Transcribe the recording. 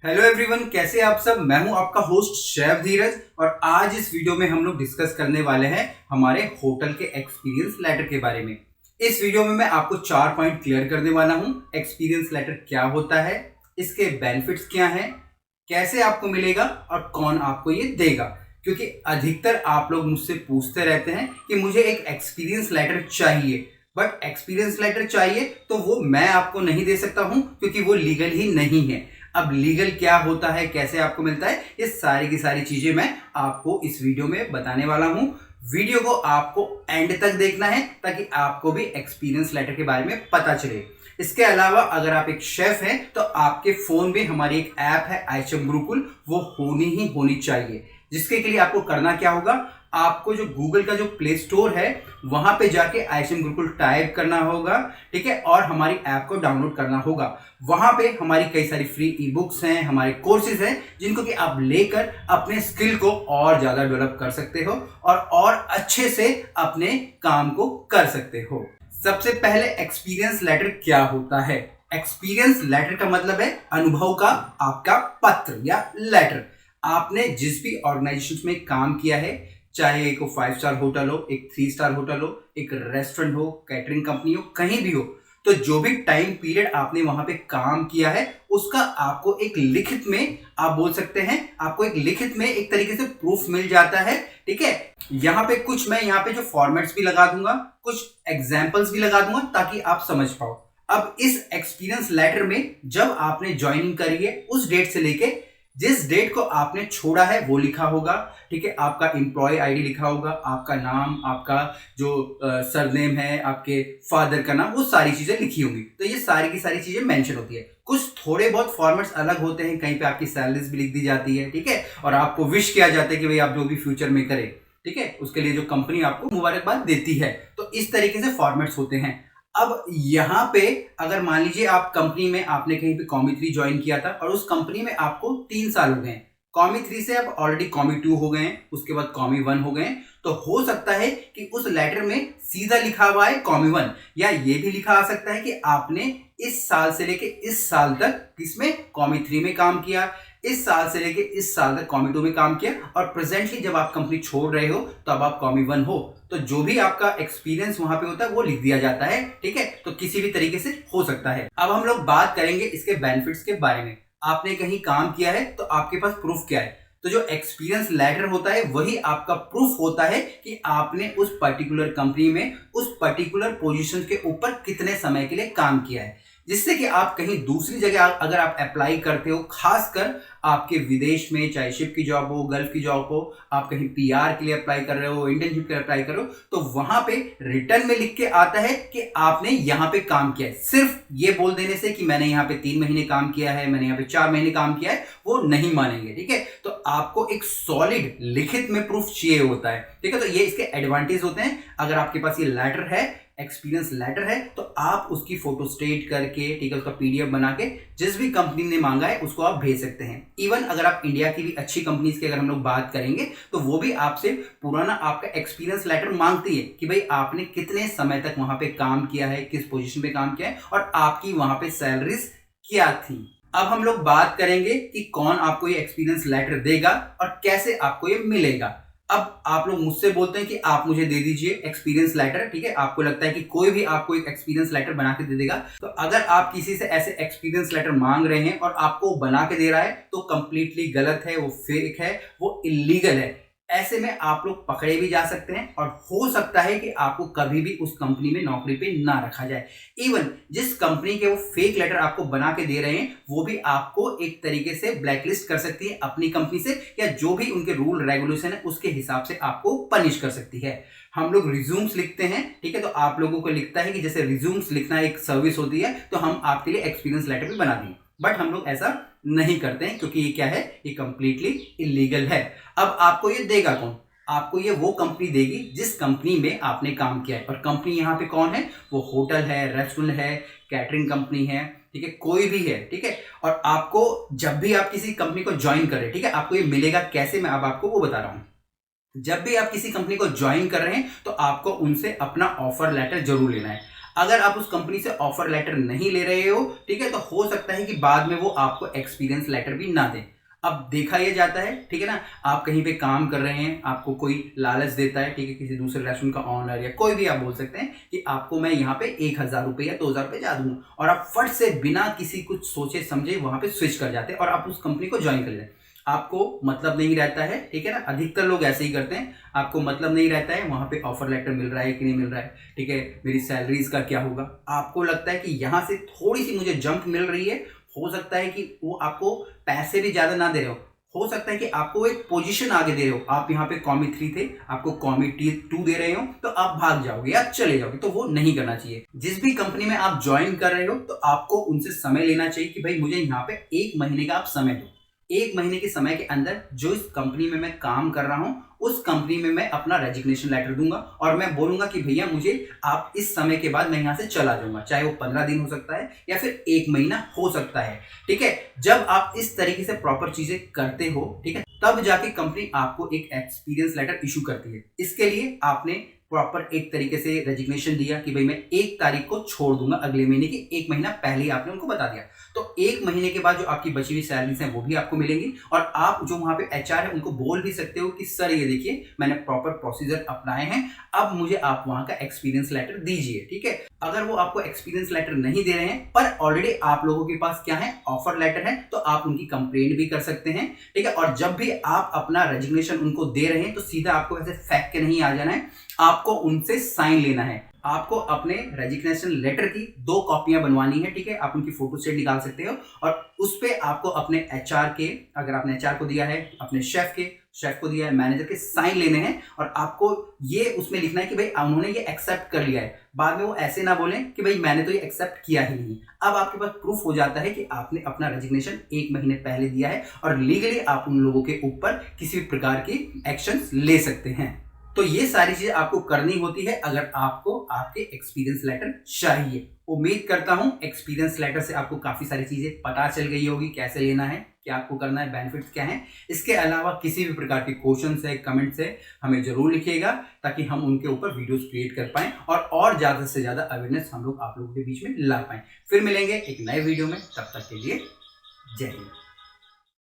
Hello everyone, कैसे आप सब। मैं हूं आपका होस्ट शेफ धीरज और आज इस वीडियो में हम लोग डिस्कस करने वाले हैं हमारे होटल के एक्सपीरियंस लेटर के बारे में। इस वीडियो में मैं आपको 4 पॉइंट क्लियर करने वाला हूं। एक्सपीरियंस लेटर क्या होता है, इसके बेनिफिट्स क्या हैं, कैसे आपको मिलेगा और कौन आपको ये देगा। क्योंकि अधिकतर आप लोग मुझसे पूछते रहते हैं कि मुझे एक एक्सपीरियंस लेटर चाहिए, बट एक्सपीरियंस लेटर चाहिए तो वो मैं आपको नहीं दे सकता हूं क्योंकि वो लीगल ही नहीं है। अब लीगल क्या होता है, कैसे आपको मिलता है, ये सारी की सारी चीजें मैं आपको इस वीडियो में बताने वाला हूं। वीडियो को आपको एंड तक देखना है ताकि आपको भी एक्सपीरियंस लेटर के बारे में पता चले। इसके अलावा अगर आप एक शेफ हैं तो आपके फोन में हमारी एक ऐप है आइचम गुरुकुल, वो होनी ही होनी चाहिए। जिसके के लिए आपको करना क्या होगा, आपको जो गूगल का जो प्ले स्टोर है वहां पे जाके आइचम गुरुकुल टाइप करना होगा, ठीक है, और हमारी ऐप को डाउनलोड करना होगा। वहां पे हमारी कई सारी फ्री ई बुक्स हैं, हमारे कोर्सेज हैं जिनको कि आप लेकर अपने स्किल को और ज्यादा डेवलप कर सकते हो और अच्छे से अपने काम को कर सकते हो। सबसे पहले एक्सपीरियंस लेटर क्या होता है। एक्सपीरियंस लेटर का मतलब है अनुभव का आपका पत्र या लेटर। आपने जिस भी ऑर्गेनाइजेशन में काम किया है, चाहे एक 5 स्टार होटल हो, एक 3 स्टार होटल हो, एक रेस्टोरेंट हो, कैटरिंग कंपनी हो, कहीं भी हो, तो जो भी टाइम पीरियड आपने वहां पे काम किया है उसका आपको एक लिखित में, आप बोल सकते हैं, आपको एक लिखित में एक तरीके से प्रूफ मिल जाता है। ठीक है, यहाँ पे कुछ मैं यहाँ पे जो फॉर्मेट्स भी लगा दूंगा, कुछ एग्जाम्पल्स भी लगा दूंगा ताकि आप समझ पाओ। अब इस एक्सपीरियंस लेटर में जब आपने ज्वाइनिंग करी है उस डेट से लेके जिस डेट को आपने छोड़ा है वो लिखा होगा। ठीक है, आपका एम्प्लॉय आईडी लिखा होगा, आपका नाम, आपका जो सरनेम है, आपके फादर का नाम, वो सारी चीजें लिखी होंगी। तो ये सारी की सारी चीजें मेंशन होती है। कुछ थोड़े बहुत फॉर्मेट्स अलग होते हैं, कहीं पे आपकी सैलरीज भी लिख दी जाती है, ठीक है, और आपको विश किया जाता है कि भाई आप जो भी फ्यूचर में करें, ठीक है, उसके लिए जो कंपनी आपको मुबारकबाद देती है। तो इस तरीके से फॉर्मेट्स होते हैं। अब यहां पे अगर मान लीजिए आप कंपनी में आपने कहीं पे कॉमी 3 ज्वाइन किया था और उस कंपनी में आपको 3 साल हो गए, कॉमी 3 से आप ऑलरेडी कॉमी 2 हो गए, उसके बाद कॉमी 1 हो गए, तो हो सकता है कि उस लेटर में सीधा लिखा हुआ है कॉमी 1, या ये भी लिखा आ सकता है कि आपने इस साल से लेके इस साल तक किसमें, कॉमी 3 में काम किया, इस साल से लेके इस साल तक कॉमी 2 में काम किया, और प्रेजेंटली जब आप कंपनी छोड़ रहे हो तो अब आप कॉमी 1 हो, तो जो भी आपका एक्सपीरियंस वहां पे होता है वो लिख दिया जाता है। ठीक है, तो किसी भी तरीके से हो सकता है। अब हम लोग बात करेंगे इसके बेनिफिट्स के बारे में। आपने कहीं काम किया है तो आपके पास प्रूफ क्या है, तो जो एक्सपीरियंस लेटर होता है वही आपका प्रूफ होता है कि आपने उस पर्टिकुलर कंपनी में उस पर्टिकुलर पोजीशन के ऊपर कितने समय के लिए काम किया है। जिससे कि आप कहीं दूसरी जगह अगर आप अप्लाई करते हो, खासकर आपके विदेश में, चाहे शिप की जॉब हो, गल्फ की जॉब हो, आप कहीं पीआर के लिए अप्लाई कर रहे हो, इंटर्नशिप के लिए अप्लाई कर रहे हो, तो वहां पे रिटर्न में लिख के आता है कि आपने यहां पे काम किया है। सिर्फ ये बोल देने से कि मैंने यहाँ पे 3 महीने काम किया है, मैंने यहाँ पे 4 महीने काम किया है, वो नहीं मानेंगे। ठीक है, तो आपको एक सॉलिड लिखित में प्रूफ चाहिए होता है। ठीक है, तो ये इसके एडवांटेज होते हैं। अगर आपके पास ये लेटर है, एक्सपीरियंस लेटर है, तो आप उसकी फोटो स्टेट करके, ठीक है, उसका पीडीएफ बना के जिस भी कंपनी ने मांगा है उसको आप भेज सकते हैं। इवन अगर आप इंडिया की भी अच्छी कंपनीज की अगर हम लोग बात करेंगे तो वो भी आपसे पुराना आपका एक्सपीरियंस लेटर मांगती है कि भाई आपने कितने समय तक वहां पे काम किया है, किस पोजीशन पे काम किया है और आपकी वहां पे सैलरीज क्या थी। अब हम लोग बात करेंगे कि कौन आपको ये एक्सपीरियंस लेटर देगा और कैसे आपको ये मिलेगा। अब आप लोग मुझसे बोलते हैं कि आप मुझे दे दीजिए एक्सपीरियंस लेटर, ठीक है, आपको लगता है कि कोई भी आपको एक एक्सपीरियंस लेटर बना के दे देगा। तो अगर आप किसी से ऐसे एक्सपीरियंस लेटर मांग रहे हैं और आपको बना के दे रहा है तो कंप्लीटली गलत है, वो फेक है, वो इलीगल है। ऐसे में आप लोग पकड़े भी जा सकते हैं और हो सकता है कि आपको कभी भी उस कंपनी में नौकरी पे ना रखा जाए। इवन जिस कंपनी के वो फेक लेटर आपको बना के दे रहे हैं वो भी आपको एक तरीके से ब्लैकलिस्ट कर सकती है अपनी कंपनी से, या जो भी उनके रूल रेगुलेशन है उसके हिसाब से आपको पनिश कर सकती है। हम लोग रिज्यूम्स लिखते हैं, ठीक है, तो आप लोगों को लिखता है कि जैसे रिज्यूम्स लिखना एक सर्विस होती है, तो हम आपके लिए एक्सपीरियंस लेटर भी बना दें, बट हम लोग ऐसा नहीं करते हैं क्योंकि ये क्या है, ये कंप्लीटली इलीगल है। अब आपको ये देगा कौन, आपको ये वो कंपनी देगी जिस कंपनी में आपने काम किया है। और कंपनी यहाँ पे कौन है, वो होटल है, रेस्टोरेंट है, कैटरिंग कंपनी है, ठीक है, कोई भी है। ठीक है, और आपको जब भी आप किसी कंपनी को ज्वाइन कर रहे हैं, ठीक है, आपको ये मिलेगा कैसे, मैं अब आपको वो बता रहा हूं। जब भी आप किसी कंपनी को ज्वाइन कर रहे हैं तो आपको उनसे अपना ऑफर लेटर जरूर लेना है। अगर आप उस कंपनी से ऑफर लेटर नहीं ले रहे हो, ठीक है, तो हो सकता है कि बाद में वो आपको एक्सपीरियंस लेटर भी ना दे। अब देखा यह जाता है, ठीक है ना, आप कहीं पे काम कर रहे हैं, आपको कोई लालच देता है, ठीक है, किसी दूसरे रेस्टोरेंट का ऑनर या कोई भी आप बोल सकते हैं कि आपको मैं यहाँ पे 1,000 रुपये या 2,000 रुपये ज्यादा दूंगा, और आप फट से बिना किसी कुछ सोचे समझे वहां पे स्विच कर जाते हैं और आप उस कंपनी को ज्वाइन कर लेते हैं। आपको मतलब नहीं रहता है, ठीक है ना, अधिकतर लोग ऐसे ही करते हैं। आपको मतलब नहीं रहता है वहां पे ऑफर लेटर मिल रहा है कि नहीं मिल रहा है, ठीक है, मेरी सैलरीज का क्या होगा। आपको लगता है कि यहाँ से थोड़ी सी मुझे जंप मिल रही है, हो सकता है कि वो आपको पैसे भी ज्यादा ना दे रहे हो सकता है कि आपको एक पोजीशन आगे दे रहे हो, आप यहाँ पे कॉमी 3 थे, आपको कॉमी 2 दे रहे हो, तो आप भाग जाओगे या चले जाओगे, तो वो नहीं करना चाहिए। जिस भी कंपनी में आप ज्वाइन कर रहे हो तो आपको उनसे समय लेना चाहिए कि भाई मुझे यहाँ पे 1 महीने का आप समय दो। 1 महीने के समय के अंदर जो इस कंपनी में मैं काम कर रहा हूं उस कंपनी में मैं अपना रेजिग्नेशन लेटर दूंगा और मैं बोलूंगा कि भैया मुझे आप इस समय के बाद मैं यहां से चला जाऊंगा, चाहे वो 15 दिन हो सकता है या फिर 1 महीना हो सकता है, ठीक है। जब आप इस तरीके से प्रॉपर चीजें करते हो, ठीक है, तब जाके कंपनी आपको एक एक्सपीरियंस लेटर इशू करती है। इसके लिए आपने प्रॉपर एक तरीके से रेजिग्नेशन दिया कि भाई मैं 1 तारीख को छोड़ दूंगा अगले महीने की, 1 महीना पहले ही आपने उनको बता दिया। तो 1 महीने के बाद जो आपकी बची हुई सैलरीज हैं वो भी आपको मिलेंगी और आप जो वहां पे एचआर है उनको बोल भी सकते हो कि सर ये देखिए मैंने प्रॉपर प्रोसीजर अपनाए हैं, अब मुझे आप वहां का एक्सपीरियंस लेटर दीजिए, ठीक है। अगर वो आपको एक्सपीरियंस लेटर नहीं दे रहे हैं पर ऑलरेडी आप लोगों के पास क्या है, ऑफर लेटर है, तो आप उनकी कंप्लेंट भी कर सकते हैं, ठीक है। और जब भी आप अपना रेजिग्नेशन उनको दे रहे हैं तो सीधा आपको ऐसे फेंक के नहीं आ जाना है, आपको उनसे साइन लेना है। आपको अपने रेजिग्नेशन लेटर की 2 कॉपियां बनवानी है, ठीक है, आप उनकी फोटो स्टेट निकाल सकते हो और उस पे आपको अपने एचआर के, अगर आपने एचआर को दिया है, अपने शेफ को दिया है, मैनेजर के साइन लेने हैं और आपको ये उसमें लिखना है कि भाई उन्होंने ये एक्सेप्ट कर लिया है। बाद में वो ऐसे ना बोलें कि भाई मैंने तो ये एक्सेप्ट किया ही नहीं। अब आपके पास प्रूफ हो जाता है कि आपने अपना रेजिग्नेशन 1 महीने पहले दिया है और लीगली आप उन लोगों के ऊपर किसी भी प्रकार की एक्शंस ले सकते हैं। तो ये सारी चीजें आपको करनी होती है अगर आपको आपके एक्सपीरियंस लेटर चाहिए। उम्मीद करता हूं एक्सपीरियंस लेटर से आपको काफी सारी चीजें पता चल गई होगी, कैसे लेना है, क्या आपको करना है, बेनिफिट्स क्या हैं। इसके अलावा किसी भी प्रकार के क्वेश्चंस है, कमेंट्स है, हमें जरूर लिखिएगा ताकि हम उनके ऊपर वीडियोस क्रिएट कर पाएं और ज्यादा से ज्यादा अवेयरनेस हम लोग आप लोगों के बीच में ला पाएं। फिर मिलेंगे एक नए वीडियो में, तब तक के लिए जय हिंद।